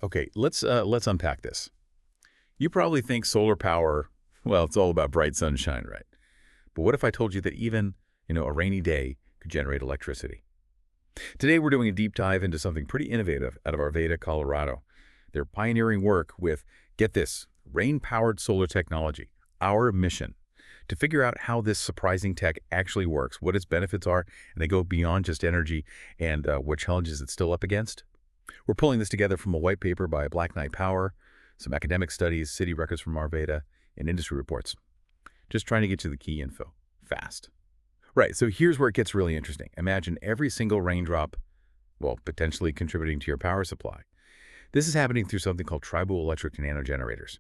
Okay, let's unpack this. You probably think solar power, well, it's all about bright sunshine, right? But what if I told you that even, a rainy day could generate electricity? Today we're doing a deep dive into something pretty innovative out of Arvada, Colorado. They're pioneering work with, get this, rain-powered solar technology, our mission, to figure out how this surprising tech actually works, what its benefits are, and they go beyond just energy and what challenges it's still up against. We're pulling this together from a white paper by Black Knight Power, some academic studies, city records from Arvada, and industry reports. Just trying to get you the key info, fast. Right, so here's where it gets really interesting. Imagine every single raindrop, well, potentially contributing to your power supply. This is happening through something called Triboelectric nanogenerators,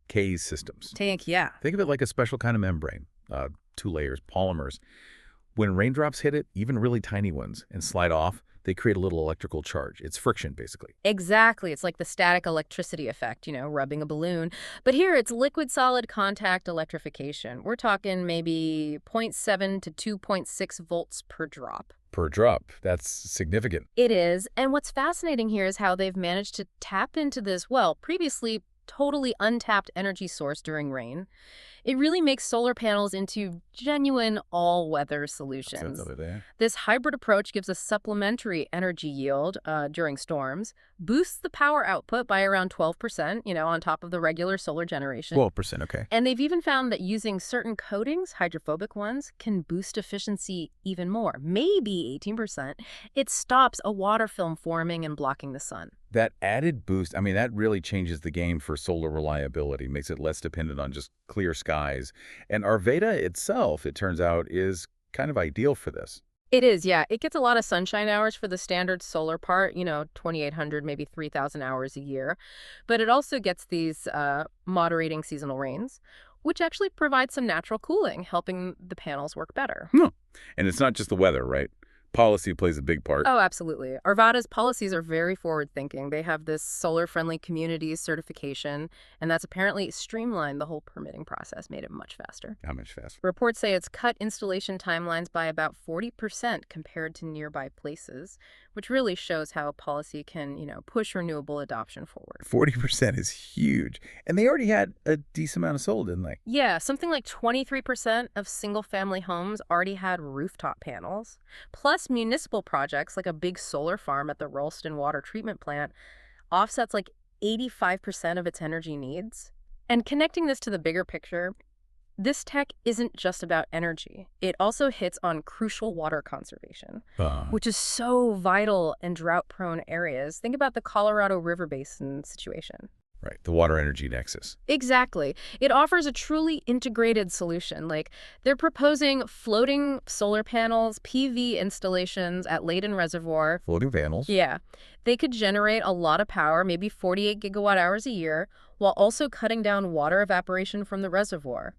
CASE systems. Yeah. Think of it like a special kind of membrane, 2 layers, polymers. When raindrops hit it, even really tiny ones, and slide off, they create a little electrical charge. It's friction, basically. Exactly. It's like the static electricity effect, rubbing a balloon. But here it's liquid-solid contact electrification. We're talking maybe zero point 0.7 to 2.6 volts per drop. Per drop. That's significant. It is. And what's fascinating here is how they've managed to tap into this, well, previously totally untapped energy source during rain. It really makes solar panels into genuine all-weather solutions. This hybrid approach gives a supplementary energy yield during storms, boosts the power output by around 12%, on top of the regular solar generation. 12%, okay. And they've even found that using certain coatings, hydrophobic ones, can boost efficiency even more, maybe 18%. It stops a water film forming and blocking the sun. That added boost, that really changes the game for solar reliability, makes it less dependent on just clear skies. And Arvada itself, it turns out, is kind of ideal for this. It is, yeah. It gets a lot of sunshine hours for the standard solar part, 2,800, maybe 3,000 hours a year. But it also gets these moderating seasonal rains, which actually provides some natural cooling, helping the panels work better. And it's not just the weather, right? Policy plays a big part. Oh, absolutely. Arvada's policies are very forward-thinking. They have this solar-friendly communities certification, and that's apparently streamlined the whole permitting process, made it much faster. How much faster? Reports say it's cut installation timelines by about 40% compared to nearby places, which really shows how policy can, push renewable adoption forward. 40% is huge. And they already had a decent amount of solar, didn't they? Yeah, something like 23% of single-family homes already had rooftop panels. Plus, municipal projects like a big solar farm at the Ralston water treatment plant offsets like 85% of its energy needs. And connecting this to the bigger picture, this tech isn't just about energy. It also hits on crucial water conservation, which is so vital in drought-prone areas. Think about the Colorado River Basin situation. Right, the water-energy nexus. Exactly. It offers a truly integrated solution. Like, they're proposing floating solar panels, PV installations at Layton Reservoir. Floating panels? Yeah. They could generate a lot of power, maybe 48 gigawatt hours a year, while also cutting down water evaporation from the reservoir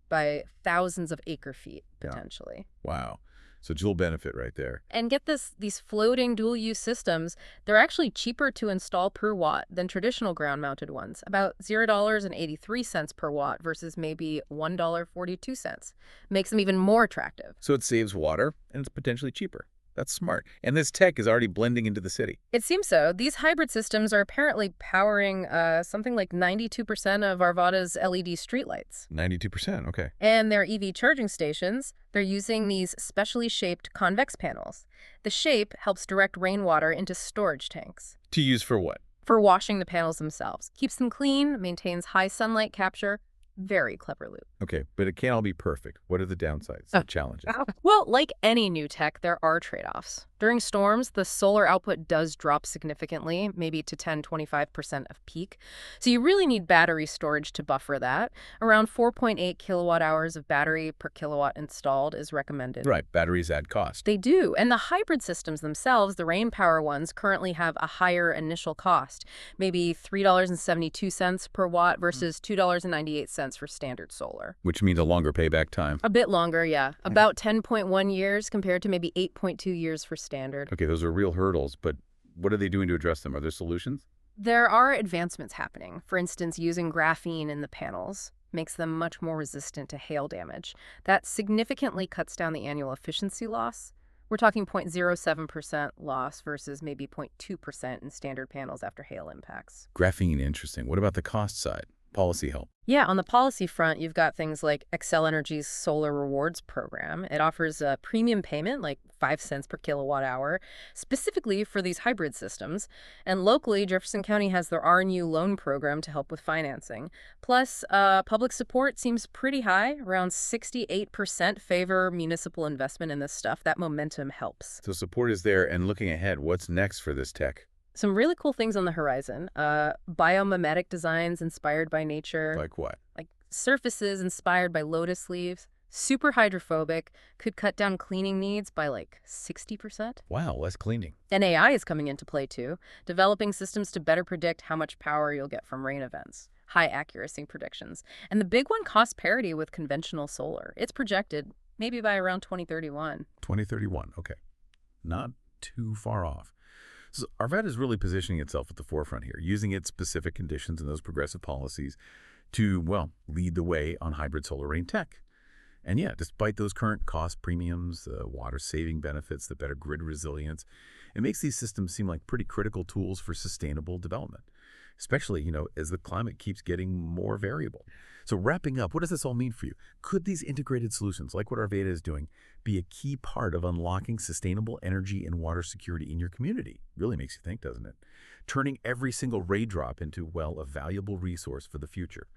by thousands of acre-feet, potentially. Yeah. Wow. So dual benefit right there. And get this, these floating dual-use systems, they're actually cheaper to install per watt than traditional ground-mounted ones, about $0.83 per watt versus maybe $1.42. Makes them even more attractive. So it saves water, and it's potentially cheaper. That's smart. And this tech is already blending into the city. It seems so. These hybrid systems are apparently powering something like 92% of Arvada's LED streetlights. 92%, okay. And their EV charging stations, they're using these specially shaped convex panels. The shape helps direct rainwater into storage tanks. To use for what? For washing the panels themselves. Keeps them clean, maintains high sunlight capture. Very clever loop. Okay, but it can't all be perfect. What are the downsides, the challenges? Well, like any new tech, there are trade-offs. During storms, the solar output does drop significantly, maybe to 10–25% of peak. So you really need battery storage to buffer that. Around 4.8 kilowatt hours of battery per kilowatt installed is recommended. Right, batteries add cost. They do. And the hybrid systems themselves, the rain power ones, currently have a higher initial cost, maybe $3.72 per watt versus $2.98 for standard solar. Which means a longer payback time. A bit longer, yeah. About 10.1 years compared to maybe 8.2 years for standard. Okay, those are real hurdles, but what are they doing to address them? Are there solutions? There are advancements happening. For instance, using graphene in the panels makes them much more resistant to hail damage. That significantly cuts down the annual efficiency loss. We're talking 0.07% loss versus maybe 0.2% in standard panels after hail impacts. Graphene, interesting. What about the cost side? Policy help. Yeah, on the policy front, you've got things like Xcel Energy's Solar Rewards program. It offers a premium payment, like 5 cents per kilowatt hour, specifically for these hybrid systems. And locally, Jefferson County has their RNU loan program to help with financing. Plus, public support seems pretty high. Around 68% favor municipal investment in this stuff. That momentum helps. So support is there, and looking ahead, what's next for this tech? Some really cool things on the horizon. Biomimetic designs inspired by nature. Like what? Like surfaces inspired by lotus leaves. Super hydrophobic, could cut down cleaning needs by like 60%. Wow, less cleaning. And AI is coming into play too, developing systems to better predict how much power you'll get from rain events. High accuracy predictions. And the big one, cost parity with conventional solar. It's projected maybe by around 2031. 2031, okay. Not too far off. So Arvada is really positioning itself at the forefront here, using its specific conditions and those progressive policies to, well, lead the way on hybrid solar rain tech. And yeah, despite those current cost premiums, the water-saving benefits, the better grid resilience, it makes these systems seem like pretty critical tools for sustainable development, especially, as the climate keeps getting more variable. So wrapping up, what does this all mean for you? Could these integrated solutions, like what Arvada is doing, be a key part of unlocking sustainable energy and water security in your community? Really makes you think, doesn't it? Turning every single raindrop into, well, a valuable resource for the future.